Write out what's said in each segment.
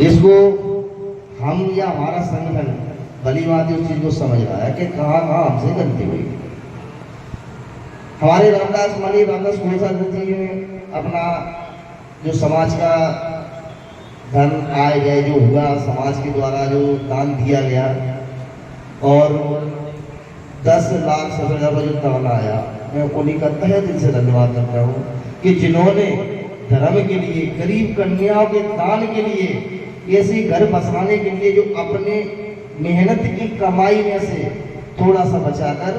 इसको हम या हमारा संगठन भली बात उस चीज को समझ रहा है कि कहाँ कहाँ हमसे गलती हुई। हमारे रामदास मणि रामदास गोसाई जी ने अपना जो समाज का धन आय व्यय जो हुआ समाज के द्वारा जो दान दिया गया और 10 लाख 70,000 जो दान आया, मैं उन्हीं का तहे दिल से धन्यवाद करता हूँ कि जिन्होंने धर्म के लिए, गरीब कन्याओं के दान के लिए, ऐसे घर बसाने के लिए जो अपने मेहनत की कमाई में से थोड़ा सा बचाकर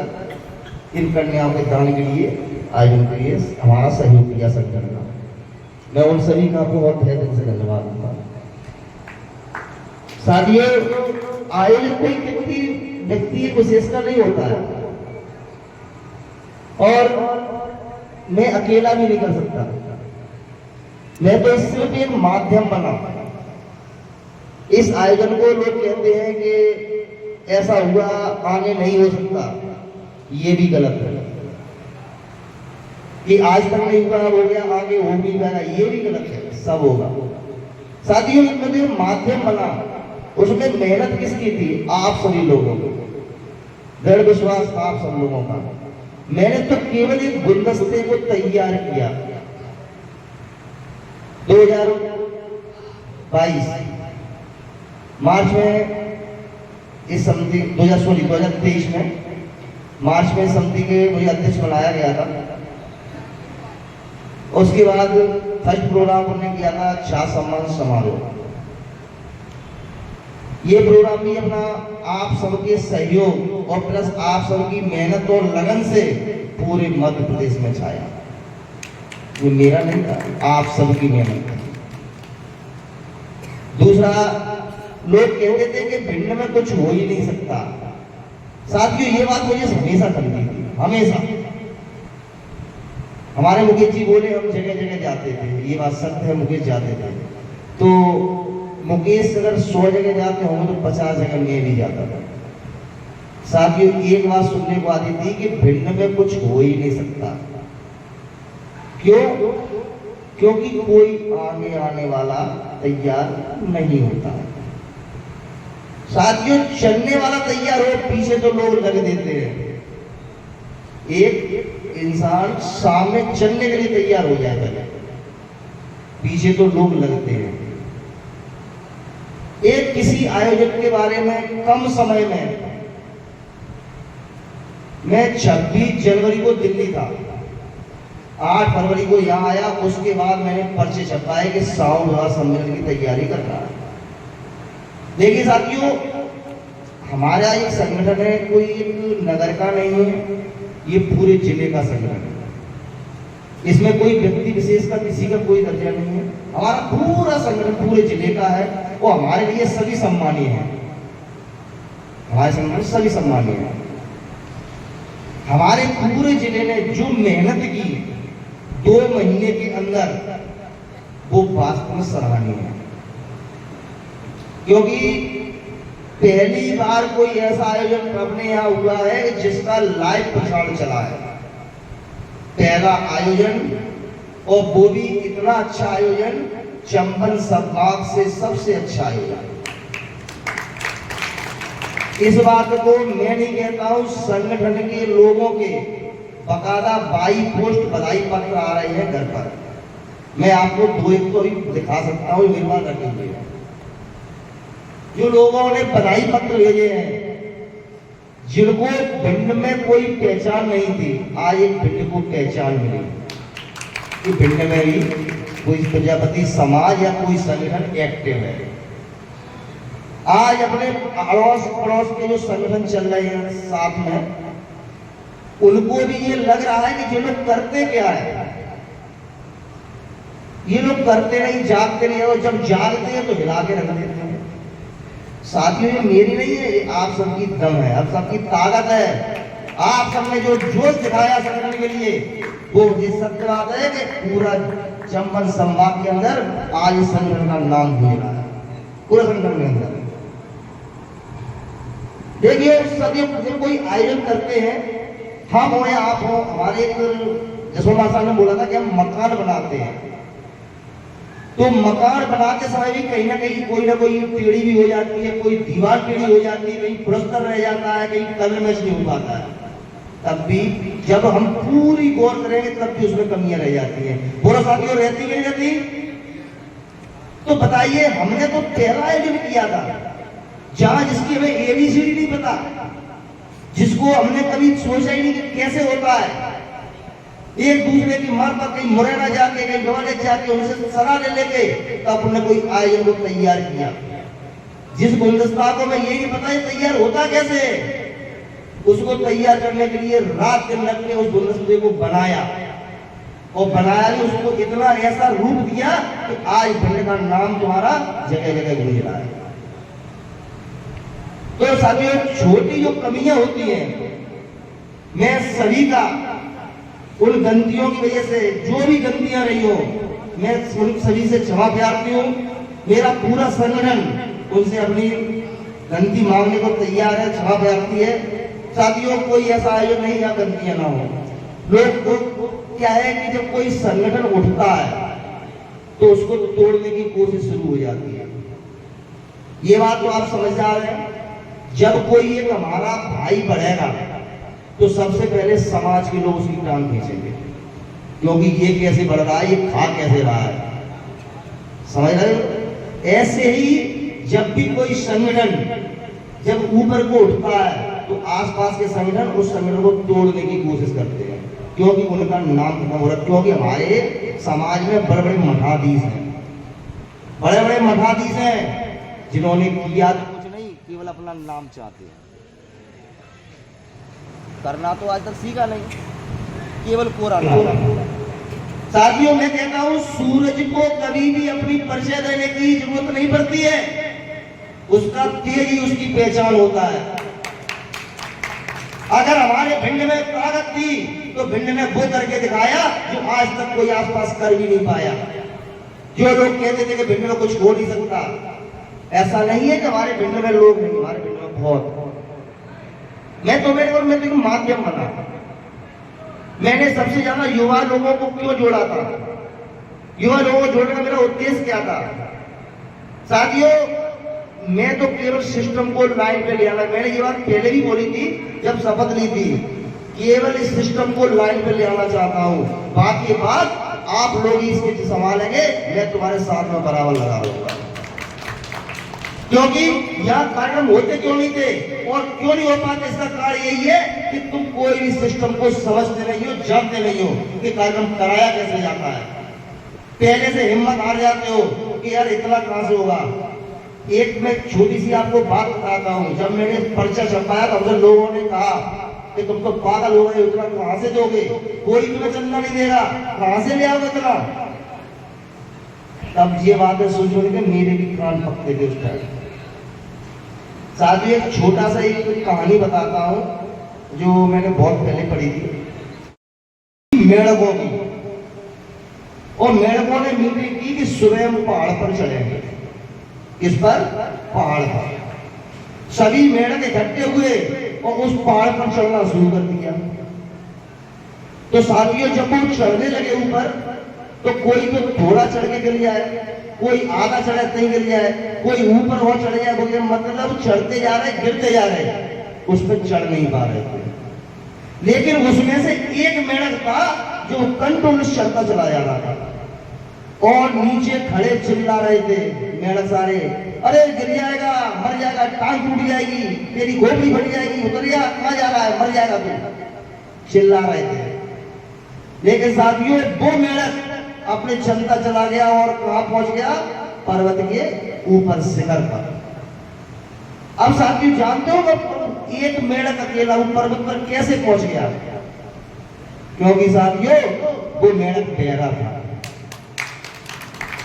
इन कन्याओं के दान के लिए आयोजन के लिए हमारा सहयोग किया संगठन का, मैं उन सभी का बहुत तहे दिल से धन्यवाद दूंगा। साथियों, आयोजन कोई व्यक्ति विशेष का नहीं होता है और मैं अकेला भी नहीं कर सकता। मैं तो सिर्फ एक माध्यम बना। इस आयोजन को लोग कहते हैं कि ऐसा हुआ आगे नहीं हो सकता, ये भी गलत है। कि आज तक नहीं हुआ हो गया, आगे हो भी गया, ये भी गलत है। सब होगा। साथियों, इसमें जो माध्यम बना उसमें मेहनत किसकी थी? आप सभी लोगों को, दृढ़ विश्वास था आप सब लोगों का। मैंने तो केवल एक गुलदस्ते को तैयार किया। 2022 मार्च में इस समिति 2023 में मार्च में समिति के मुझे अध्यक्ष बनाया गया था। उसके बाद फर्स्ट प्रोग्राम हमने किया था छात्र सम्मान समारोह। ये प्रोग्राम भी अपना आप सबके सहयोग और प्लस आप सबकी मेहनत और लगन से पूरे मध्य प्रदेश में छाया। ये मेरा नहीं था, आप सबकी मेहनत है। दूसरा, लोग कहते थे कि भिंड में कुछ हो ही नहीं सकता। साथियों, ये बात मुझे हमेशा करती थी, हमेशा। हमारे मुकेश जी बोले हम जगह जगह जाते थे, ये बात सत्य है, मुकेश जाते थे। तो मुकेश अगर 100 जगह जाते होंगे तो 50 जगह मैं भी जाता था। साथियों, एक बात सुनने को आती थी कि भिंड में कुछ हो ही नहीं सकता। क्यों? क्योंकि कोई आगे आने वाला तैयार नहीं होता। साथियों, चलने वाला तैयार हो, पीछे तो लोग लग देते हैं। एक इंसान सामने चलने के लिए तैयार हो जाता है, पीछे तो लोग लगते हैं। एक किसी आयोजन के बारे में कम समय में, मैं 26 जनवरी को दिल्ली था, 8 फरवरी को यहाँ आया। उसके बाद मैंने पर्चे छपाए कि साउंड विवाह सम्मेलन की तैयारी कर रहा है। देखिए साथियों, हमारा एक संगठन है, कोई एक नगर का नहीं है, ये पूरे जिले का संगठन है। इसमें कोई व्यक्ति विशेष का किसी का कोई दर्जा नहीं है। हमारा पूरा संगठन पूरे जिले का है और हमारे लिए सभी सम्मानीय है। हमारे संगठन सभी सम्मानीय है। हमारे पूरे जिले ने जो मेहनत की 2 महीने के अंदर, वो वास्तव में सराहनीय है। क्योंकि पहली बार कोई ऐसा आयोजन अपने यहाँ हुआ है जिसका लाइव प्रसारण चला है। पहला आयोजन, और वो भी इतना अच्छा आयोजन, चंबल संभाग से सबसे अच्छा आयोजन। इस बात को मैं नहीं कहता हूं, संगठन के लोगों के बकायदा 22 पोस्ट बधाई पत्र आ रहे हैं घर पर। मैं आपको 2-1 तो दिखा सकता हूं, मेरे पास रखे हुए हैं। जो लोगों ने बधाई पत्र भेजे हैं, जिनको भिंड में कोई पहचान नहीं थी, आज एक भिंड को पहचान मिली कि भिंड में भी कोई प्रजापति समाज या कोई संगठन एक्टिव है। आज अपने अड़ोस पड़ोस के जो संगठन चल रहे हैं साथ में, उनको भी ये लग रहा है कि ये लोग करते क्या है। ये लोग करते नहीं, जागते नहीं, और जब जागते हैं तो हिला के रख देते हैं। साथियों, ये मेरी नहीं है, ये आप सबकी दम है, आप सबकी ताकत है। आप सबने जो जोश दिखाया संगठन के लिए, वो ये सत्य बात है कि पूरा चंबल संभाग के अंदर आज इस संगठन का नाम हो रहा है, पूरे संगठन के अंदर। देखिए, सभी कोई आयोजन करते हैं, हम हो या आप हो, हमारे एक जसोमा साहब ने बोला था कि हम मकान बनाते हैं। तो मकान बनाते समय भी कहीं ना कोई टेढ़ी भी हो जाती है, कोई दीवार टेढ़ी हो जाती है, कहीं प्लास्टर रह जाता है, कहीं कलर मैच नहीं हो पाता है। तब भी जब हम पूरी गौर करेंगे तब भी उसमें कमियां रह जाती हैं। बोलो साथियों, रहती नहीं रहती? तो बताइए, हमने तो पहला आयोजन किया था जहां जिसकी हमें एबीसीडी नहीं पता, जिसको हमने कभी सोचा ही नहीं कि कैसे होता है, एक दूसरे की मार पर कहीं मुरैना जाके कहीं ग्वालियर जाके उनसे सलाह ले लेके तब हमने कोई आयोजन को तैयार किया। जिस गुलदस्ता को मैं ये नहीं पता ये तैयार होता कैसे, उसको तैयार करने के लिए रात दिन लग के उस गुलदस्ते को बनाया, और बनाया भी उसको इतना ऐसा रूप दिया कि आज भिंड का नाम तुम्हारा जगह जगह गूंज रहा है। तो साथियों, छोटी जो कमियां होती हैं, मैं सभी का उन गलतियों की वजह से जो भी गलतियां रही हो, मैं उन सभी से क्षमा प्रार्थी हूं। मेरा पूरा संगठन उनसे अपनी गलती मांगने को तैयार है, क्षमा प्रार्थी है। साथियों, कोई ऐसा आयोजन नहीं जहां गलतियां ना हो। लोग क्या है कि जब कोई संगठन उठता है तो उसको तोड़ने की कोशिश शुरू हो जाती है। ये बात तो आप समझदार हैं। जब कोई एक हमारा भाई बढ़ेगा तो सबसे पहले समाज के लोग उसकी टांग खींचेंगे, क्योंकि ये कैसे बढ़ रहा है, ये खा कैसे रहा है, समझ रहे हो? ऐसे ही जब भी कोई संगठन जब ऊपर को उठता है तो आसपास के संगठन उस संगठन को तोड़ने की कोशिश करते हैं, क्योंकि उनका नाम खत्म हो रहा है। क्योंकि हमारे समाज में बड़े बड़े मठाधीश हैं, बड़े बड़े मठाधीश हैं जिन्होंने किया तो कुछ नहीं, केवल अपना नाम चाहते हैं। करना तो आज तक सीखा नहीं, केवल कोरा नाम। साथियों, मैं कहता हूं सूरज को कभी भी अपनी परिचय देने की जरूरत नहीं पड़ती है, उसका तेज ही उसकी पहचान होता है। अगर हमारे भिंड में ताकत थी तो भिंड ने वो करके दिखाया जो आज तक कोई आसपास कर भी नहीं पाया। जो लोग कहते थे कि भिंड में कुछ हो नहीं सकता, ऐसा नहीं है कि हमारे भिंड में लोग नहीं, हमारे भिंड में बहुत। मैं तो माध्यम बना, मैंने सबसे ज्यादा युवा लोगों को क्यों जोड़ा था, युवा लोगों को जोड़ने का मेरा उद्देश्य क्या था? साथियों, मैं तो केवल सिस्टम को लाइन पे ले आना, मैंने ये बात पहले भी बोली थी जब शपथ ली थी, केवल इस सिस्टम को लाइन पे ले आना चाहता हूं, बाकी बात आप लोग ही इसके संभालेंगे, मैं तुम्हारे साथ में बराबर लगा रहूंगा। क्योंकि यहाँ कार्यक्रम होते क्यों नहीं थे और क्यों नहीं हो पाते, इसका कारण यही है कि तुम कोई भी सिस्टम को समझते नहीं हो, जानते नहीं हो कि कार्यक्रम कराया कैसे जाता है। पहले से हिम्मत हार जाते हो कि यार इतना कहां से होगा। एक मैं छोटी सी आपको बात बताता हूं, जब मैंने पर्चा छपाया तब तो लोगों ने कहा कि तुम तो पागल हो गए, उतना कहां से दोगे, कोई तुम्हें चंदा नहीं देगा, कहां से ले आओगे इतना। तब ये बातें सोच के मेरे भी कान पकते थे उस टाइम। साथियों, एक छोटा सा एक कहानी बताता हूं जो मैंने बहुत पहले पढ़ी थी, मेढकों की। और मेढकों ने मीटिंग की कि सुबह हम पहाड़ पर चढ़ेंगे। किस पर? पहाड़ पर। सभी मेढक इकट्ठे हुए और उस पहाड़ पर चढ़ना शुरू कर दिया। तो साथियों, जब हम चढ़ने लगे ऊपर तो कोई तो थोड़ा चढ़ के गिर जाए, कोई आधा चढ़ा नहीं गिर जाए, कोई ऊपर और चढ़ जाए, बोले मतलब चढ़ते जा रहे गिरते जा रहे, उस पर चढ़ नहीं पा रहे थे। लेकिन उसमें से एक मेढक था जो कंट्रोल चलता चला जा रहा था और नीचे खड़े चिल्ला रहे थे मेढक सारे, अरे गिर जाएगा, मर जाएगा, टांग टूट जाएगी, तेरी खोपड़ी फट जाएगी, उतर जा, कहां जा रहा है, मर जाएगा तू, चिल्ला रहे थे। लेकिन साथियों, वो मेढक अपने चलता चला गया और कहां पहुंच गया? पर्वत के ऊपर शिखर पर। अब साथियों, जानते हो एक मेढक अकेला पर्वत पर कैसे पहुंच गया? क्योंकि साथियों, वो मेढक बहरा था,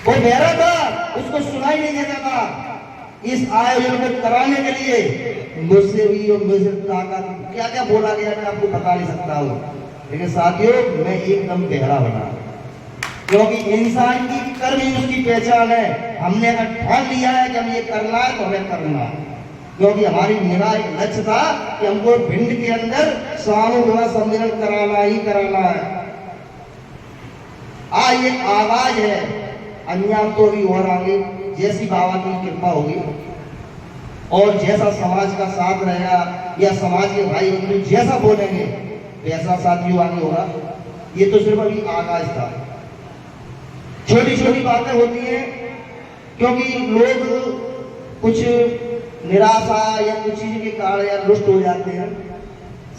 वो बहरा था, उसको सुनाई नहीं देता था। इस आयोजन को कराने के लिए मुझसे भी और मुझसे ताकत क्या क्या बोला गया मैं आपको बता नहीं सकता हूं, लेकिन साथियों, मैं एकदम बहरा बना, क्योंकि इंसान की कर्म ही उसकी पहचान है। हमने अगर ठान लिया है कि हम ये करना है तो हमें करना है, क्योंकि हमारी मेरा एक लक्ष्य था कि हमको भिंड के अंदर सामूहिक सम्मेलन कराना ही कराना है। आज ये आवाज है अंजाम तो अभी और आगे, जैसी बाबा की कृपा होगी और जैसा समाज का साथ रहेगा या समाज के भाई बंधु जैसा बोलेंगे वैसा साथियों आगे होगा। ये तो सिर्फ अभी आगाज था। छोटी छोटी बातें होती हैं क्योंकि लोग कुछ निराशा या कुछ चीज के कारण या रुष्ट हो जाते हैं।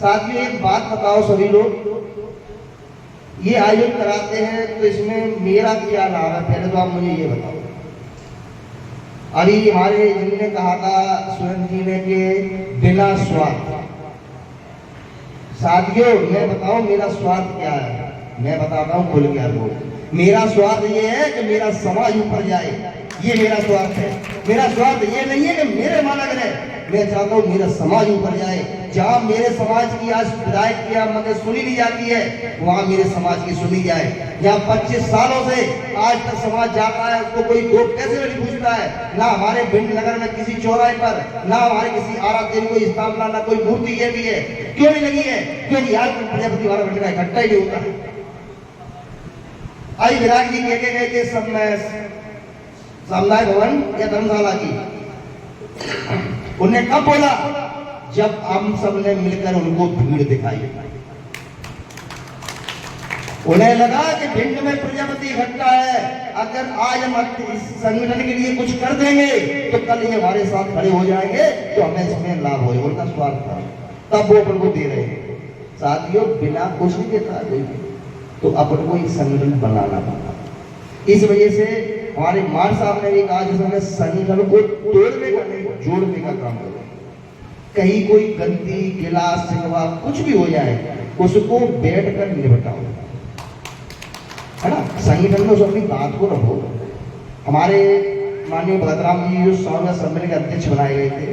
साथियों एक बात बताओ, सभी लोग ये आयोजन कराते हैं तो इसमें मेरा क्या लाभ है? पहले तो आप मुझे ये बताओ। अभी हमारे जिनने कहा था स्वयं जी ने कि बिना स्वार्थ। साथियों मैं बताऊं मेरा स्वार्थ क्या है, मैं बताता हूं खुल के आपको। मेरा स्वार्थ ये है कि मेरा समाज ऊपर जाए, ये मेरा स्वार्थ है। मेरा स्वार्थ ये नहीं है कि मेरे मालक रहे, मैं चाहता हूं मेरा समाज ऊपर जाए। जहां मेरे समाज की आज विधायक की मदद सुनी नहीं जाती है वहां मेरे समाज की सुनी जाए। जहां 25 सालों से आज तक समाज जाता है उसको कोई दो पैसे में नहीं पूछता है, ना हमारे भिंड नगर में किसी चौराहे पर, ना हमारे किसी आराध्य देवी कोई स्थापना, ना कोई मूर्ति ये भी है। क्यों नहीं लगी है? क्योंकि आज प्रजापति वाला बेटे का इकट्ठा ही नहीं होता है। आई विराट जी कह के गए थे सब में समुदाय भवन या धर्मशाला की, उन्हें कब बोला? जब हम सब ने मिलकर उनको भीड़ दिखाई। उन्हें लगा कि भिंड में प्रजापति इकट्ठा है, अगर आज हम इस संगठन के लिए कुछ कर देंगे तो कल ये हमारे साथ खड़े हो जाएंगे तो हमें इसमें लाभ होगा। उनका स्वार्थ था, तब वो अपन को दे रहे हैं। साथियों बिना कुछ नहीं देता कोई, तो अपन को एक संगठन बनाना पड़ा। इस वजह से हमारे मान साहब ने भी कहा जिसमें संगठन को तोड़ने का नहीं जोड़ने का काम करो। कहीं कोई गलती गिलास शिकवा कुछ भी हो जाए उसको बैठ कर निपटाओ, है ना। संगठन में उस अपनी बात को रखो। हमारे माननीय भगतराम जी जो 100वें सम्मेलन के अध्यक्ष बनाए गए थे,